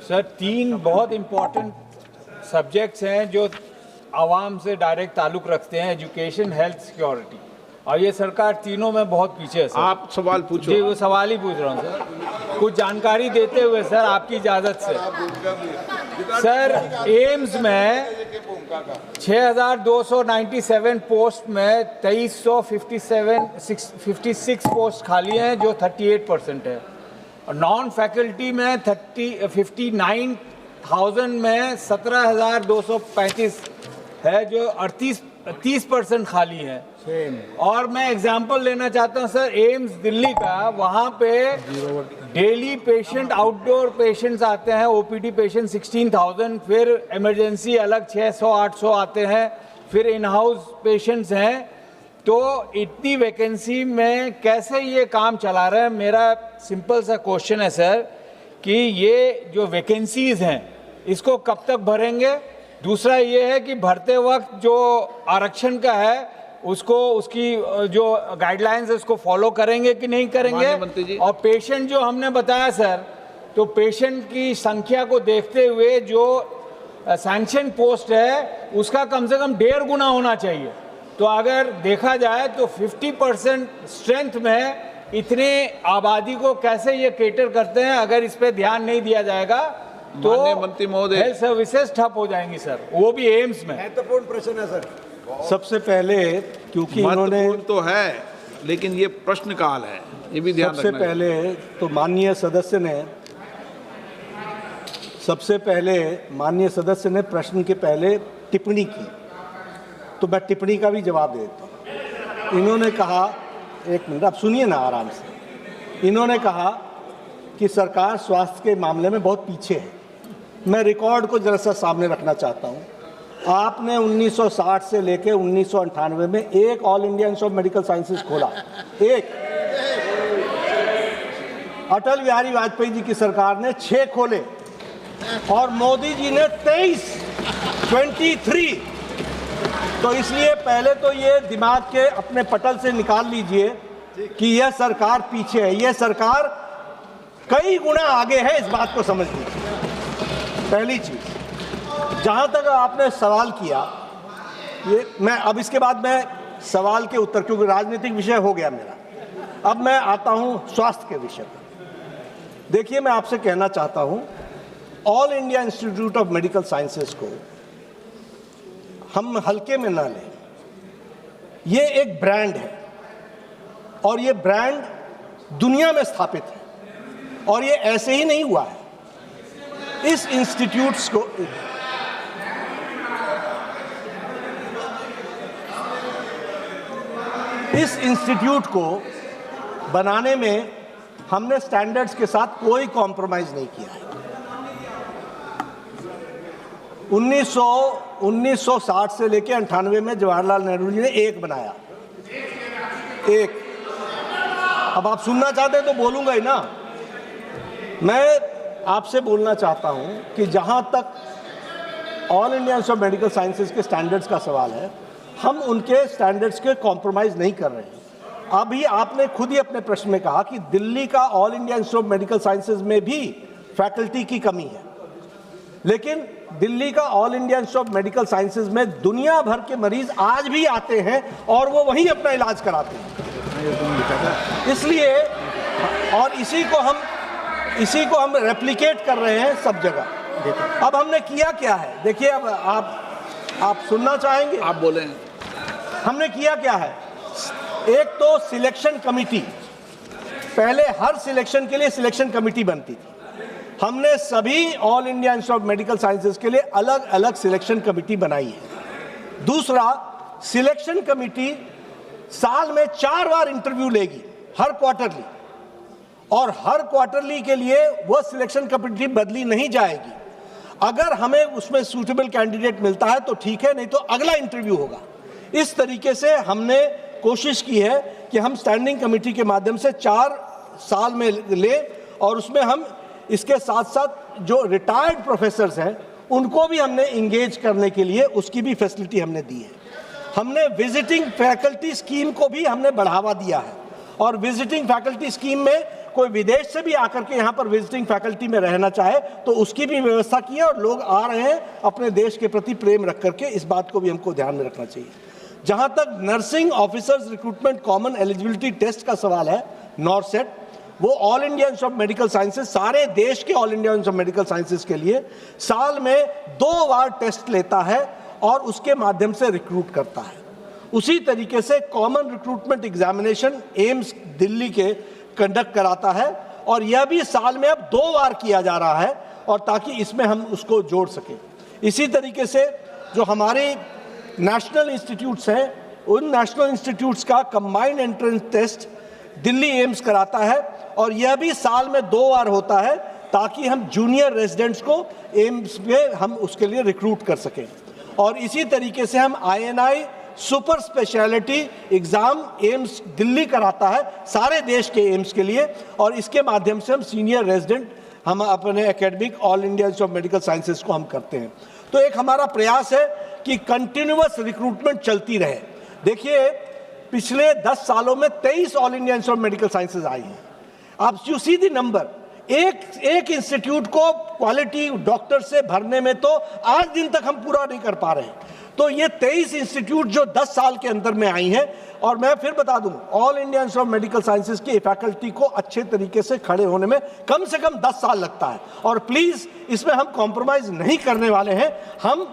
Sir, 3 बहुत important subjects हैं जो आवाम से डायरेक्ट ताल्लुक़ रखते हैं, एजुकेशन, हेल्थ, सिक्योरिटी, और ये सरकार तीनों में बहुत पीछे है सर। आप सवाल पूछो। जी, वो सवाल ही पूछ रहा हूँ सर, कुछ जानकारी देते हुए सर, आपकी इजाज़त से। सर, एम्स में 6297 पोस्ट में 2356 पोस्ट खाली हैं, जो 38% है, और नॉन फैकल्टी में 59,000 में 17,235 है, जो 30% खाली है। और मैं एग्जांपल लेना चाहता हूं सर, एम्स दिल्ली का, वहाँ पे डेली पेशेंट, आउटडोर पेशेंट्स आते हैं, ओपीडी पेशेंट 16,000, फिर इमरजेंसी अलग 600-800 आते हैं, फिर इन हाउस पेशेंट्स हैं। तो इतनी वैकेंसी में कैसे ये काम चला रहे हैं? मेरा सिंपल सा क्वेश्चन है सर कि ये जो वैकेंसीज हैं इसको कब तक भरेंगे? दूसरा ये है कि भरते वक्त जो आरक्षण का है उसको, उसकी जो गाइडलाइंस है उसको फॉलो करेंगे कि नहीं करेंगे? और पेशेंट जो हमने बताया सर, तो पेशेंट की संख्या को देखते हुए जो सैंक्शन पोस्ट है उसका कम से कम 1.5 गुना होना चाहिए। तो अगर देखा जाए तो 50% स्ट्रेंथ में इतने आबादी को कैसे ये केटर करते हैं? अगर इस पे ध्यान नहीं दिया जाएगा तो मंत्री महोदय, हेल्थ सर्विसेज ठप हो जाएंगी सर, वो भी एम्स में। महत्वपूर्ण प्रश्न है सर। सबसे पहले, क्योंकि इन्होंने तो है, लेकिन ये प्रश्न काल है, ये भी ध्यान सबसे पहले तो माननीय सदस्य ने प्रश्न के पहले टिप्पणी की, तो मैं टिप्पणी का भी जवाब देता हूँ। इन्होंने कहा, एक मिनट आप सुनिए ना आराम से। इन्होंने कहा कि सरकार स्वास्थ्य के मामले में बहुत पीछे है। मैं रिकॉर्ड को जरा सा सामने रखना चाहता हूँ। आपने 1960 से लेकर 1998 में एक all India Institute of Medical sciences खोला, एक। अटल बिहारी वाजपेयी जी की सरकार ने 6 खोले और मोदी जी ने 23। तो इसलिए पहले तो ये दिमाग के अपने पटल से निकाल लीजिए कि यह सरकार पीछे है। यह सरकार कई गुना आगे है, इस बात को समझ लीजिए। पहली चीज, जहां तक आपने सवाल किया, ये मैं अब इसके बाद मैं सवाल के उत्तर, क्योंकि राजनीतिक विषय हो गया मेरा, अब मैं आता हूं स्वास्थ्य के विषय पर। देखिए, मैं आपसे कहना चाहता हूं, all India Institute of Medical sciences को हम हल्के में ना लें। ये एक ब्रांड है और ये ब्रांड दुनिया में स्थापित है, और ये ऐसे ही नहीं हुआ है। इस इंस्टीट्यूट्स को, इस इंस्टीट्यूट को बनाने में हमने स्टैंडर्ड्स के साथ कोई कॉम्प्रोमाइज नहीं किया है। 1960 से लेकर 98 में जवाहरलाल नेहरू जी ने एक बनाया, एक। अब आप सुनना चाहते हैं तो बोलूंगा ही ना। मैं आपसे बोलना चाहता हूं कि जहां तक all India Institute of Medical Sciences के स्टैंडर्ड्स का सवाल है, हम उनके स्टैंडर्ड्स के कॉम्प्रोमाइज नहीं कर रहे हैं। अभी आपने खुद ही अपने प्रश्न में कहा कि दिल्ली का all India Institute of Medical sciences में भी फैकल्टी की कमी है, लेकिन दिल्ली का all India Institute of Medical sciences में दुनिया भर के मरीज आज भी आते हैं और वो वहीं अपना इलाज कराते हैं। इसलिए, और इसी को हम रेप्लिकेट कर रहे हैं सब जगह। अब हमने किया क्या है? देखिए, अब आप सुनना चाहेंगे? आप बोलें। हमने किया क्या है? एक तो सिलेक्शन कमिटी, पहले हर सिलेक्शन के लिए सिलेक्शन कमिटी बनती थी। हमने सभी all India Institute of Medical Sciences के लिए अलग अलग सिलेक्शन कमिटी बनाई है। दूसरा, सिलेक्शन कमिटी साल में 4 बार इंटरव्यू लेगी, हर क्वार्टरली, और हर क्वार्टरली के लिए वह सिलेक्शन कमिटी बदली नहीं जाएगी। अगर हमें उसमें सूटेबल कैंडिडेट मिलता है तो ठीक है, नहीं तो अगला इंटरव्यू होगा। इस तरीके से हमने कोशिश की है कि हम स्टैंडिंग कमेटी के माध्यम से 4 साल में ले, और उसमें हम इसके साथ साथ जो रिटायर्ड प्रोफेसर्स हैं उनको भी हमने इंगेज करने के लिए उसकी भी फैसिलिटी हमने दी है। हमने विजिटिंग फैकल्टी स्कीम को भी हमने बढ़ावा दिया है, और विजिटिंग फैकल्टी स्कीम में कोई विदेश से भी आकर के यहाँ पर विजिटिंग फैकल्टी में रहना चाहे तो उसकी भी व्यवस्था की है, और लोग आ रहे हैं अपने देश के प्रति प्रेम रख करके, इस बात को भी हमको ध्यान में रखना चाहिए। जहाँ तक nursing officers recruitment common eligibility test का सवाल है, नॉरसेट, वो All India Institute of Medical Sciences, सारे देश के All India Institute of Medical Sciences के लिए साल में 2 बार टेस्ट लेता है और उसके माध्यम से रिक्रूट करता है। उसी तरीके से common recruitment examination AIIMS Delhi के कंडक्ट कराता है, और यह भी साल में अब 2 बार किया जा रहा है, और ताकि इसमें हम उसको जोड़ सकें। इसी तरीके से जो हमारे नेशनल इंस्टीट्यूट्स हैं, उन नेशनल इंस्टीट्यूट्स का combined entrance test Delhi AIIMS कराता है, और यह भी साल में 2 बार होता है, ताकि हम जूनियर रेजिडेंट्स को एम्स में हम उसके लिए रिक्रूट कर सकें। और इसी तरीके से हम INI super speciality exam AIIMS Delhi कराता है सारे देश के एम्स के लिए, और इसके माध्यम से हम सीनियर रेजिडेंट हम अपने academic all India Institute of Medical sciences को हम करते हैं। तो एक हमारा प्रयास है कि कंटिन्यूअस रिक्रूटमेंट चलती रहे। देखिए, पिछले 10 सालों में 23 All India Institute of Medical Sciences आई हैं। आप यू सी दी नंबर, एक इंस्टीट्यूट को क्वालिटी डॉक्टर से भरने में तो आज दिन तक हम पूरा नहीं कर पा रहे हैं। तो ये 23 इंस्टीट्यूट जो 10 साल के अंदर में आई हैं, और मैं फिर बता दूं, all India Institute of Medical sciences की फैकल्टी को अच्छे तरीके से खड़े होने में कम से कम 10 साल लगता है, और प्लीज इसमें हम कॉम्प्रोमाइज नहीं करने वाले हैं। हम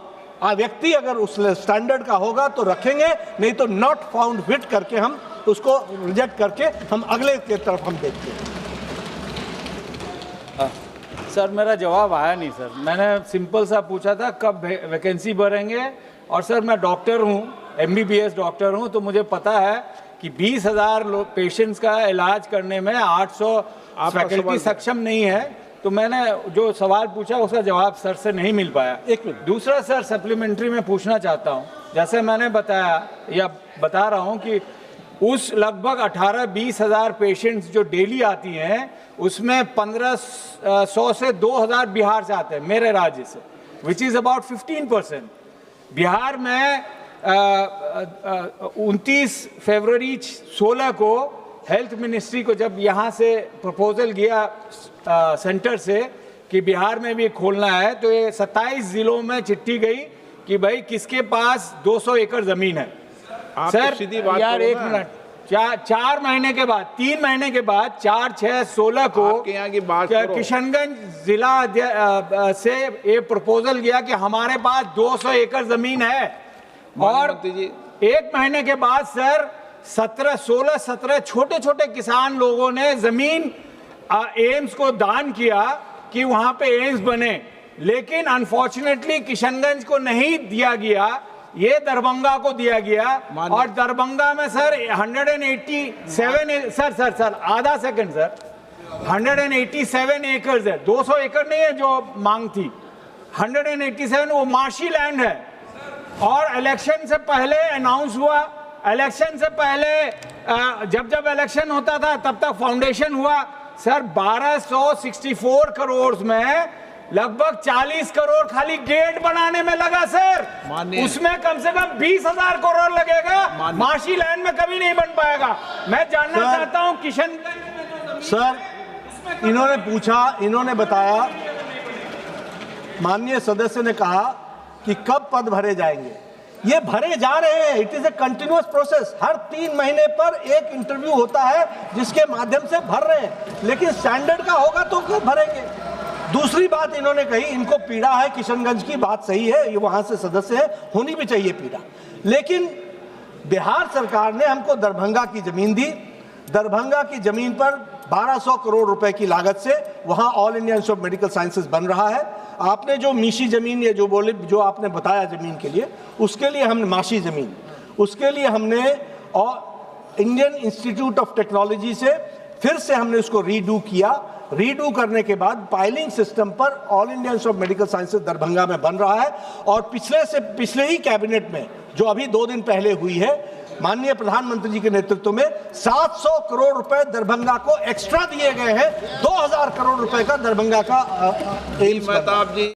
व्यक्ति अगर उस स्टैंडर्ड का होगा तो रखेंगे, नहीं तो नॉट फाउंड फिट करके हम उसको रिजेक्ट करके हम अगले की तरफ हम देखते हैं। सर, मेरा जवाब आया नहीं सर। मैंने सिंपल सा पूछा था कब वैकेंसी भरेंगे, और सर मैं डॉक्टर हूँ, MBBS डॉक्टर हूँ, तो मुझे पता है कि 20,000 पेशेंट्स का इलाज करने में 800 फैकल्टी सक्षम नहीं है। तो मैंने जो सवाल पूछा उसका जवाब सर से नहीं मिल पाया। एक मिनट। दूसरा सर, सप्लीमेंट्री में पूछना चाहता हूँ, जैसे मैंने बताया या बता रहा हूँ कि उस लगभग 18-20 हज़ार पेशेंट्स जो डेली आती हैं, उसमें 1500 से 2000 बिहार से आते हैं, मेरे राज्य से, विच इज़ अबाउट 15%। बिहार में 29 फरवरी 16 को हेल्थ मिनिस्ट्री को जब यहाँ से प्रपोजल गया सेंटर से कि बिहार में भी खोलना है, तो ये 27 जिलों में चिट्ठी गई कि भाई किसके पास 200 एकड़ ज़मीन है। सर यार एक मिनट, 4 महीने के बाद, 3 महीने के बाद 4/6/16 को यहाँ की बात किशनगंज जिला से ये प्रपोजल गया कि हमारे पास 200 एकड़ जमीन है, और 1 महीने के बाद सर 16-17 छोटे छोटे किसान लोगों ने जमीन एम्स को दान किया कि वहां पे एम्स बने। लेकिन अनफॉर्चुनेटली किशनगंज को नहीं दिया गया, ये दरभंगा को दिया गया, और दरभंगा में सर 187 सर आधा सेकंड सर, 187 एकड़ है, 200 एकड़ नहीं है जो मांग थी, 187 वो मार्शी लैंड है। और इलेक्शन से पहले अनाउंस हुआ, इलेक्शन से पहले जब इलेक्शन होता था तब तक फाउंडेशन हुआ सर। 1264 करोड़ में लगभग 40 करोड़ खाली गेट बनाने में लगा सर, उसमें कम से कम 20,000 करोड़ लगेगा, मार्शी लैंड में कभी नहीं बन पाएगा। मैं जानना चाहता हूं किशनगंज में सर, इन्होंने पूछा, इन्होंने बताया, माननीय सदस्य ने कहा कि कब पद भरे जाएंगे। ये भरे जा रहे हैं, it is a continuous process. हर 3 महीने पर एक इंटरव्यू होता है जिसके माध्यम से भर रहे हैं, लेकिन स्टैंडर्ड का होगा तो कब भरेंगे। दूसरी बात इन्होंने कही, इनको पीड़ा है, किशनगंज की बात सही है, ये वहां से सदस्य है, होनी भी चाहिए पीड़ा, लेकिन बिहार सरकार ने हमको दरभंगा की जमीन दी। दरभंगा की जमीन पर 1200 करोड़ रुपए की लागत से वहां all India Institute of Medical sciences बन रहा है। आपने जो मीशी जमीन या जो बोले, जो आपने बताया जमीन के लिए, उसके लिए हमने माशी जमीन, उसके लिए हमने और इंडियन इंस्टीट्यूट ऑफ टेक्नोलॉजी से फिर से हमने उसको रीडू किया। रीडू करने के बाद पाइलिंग सिस्टम पर all India Institute of Medical sciences Darbhanga में बन रहा है, और पिछले ही कैबिनेट में जो अभी 2 दिन पहले हुई है, माननीय प्रधानमंत्री जी के नेतृत्व में 700 करोड़ रुपए दरभंगा को एक्स्ट्रा दिए गए हैं। 2000 करोड़ रुपए का दरभंगा का एम्स। मेहताब जी।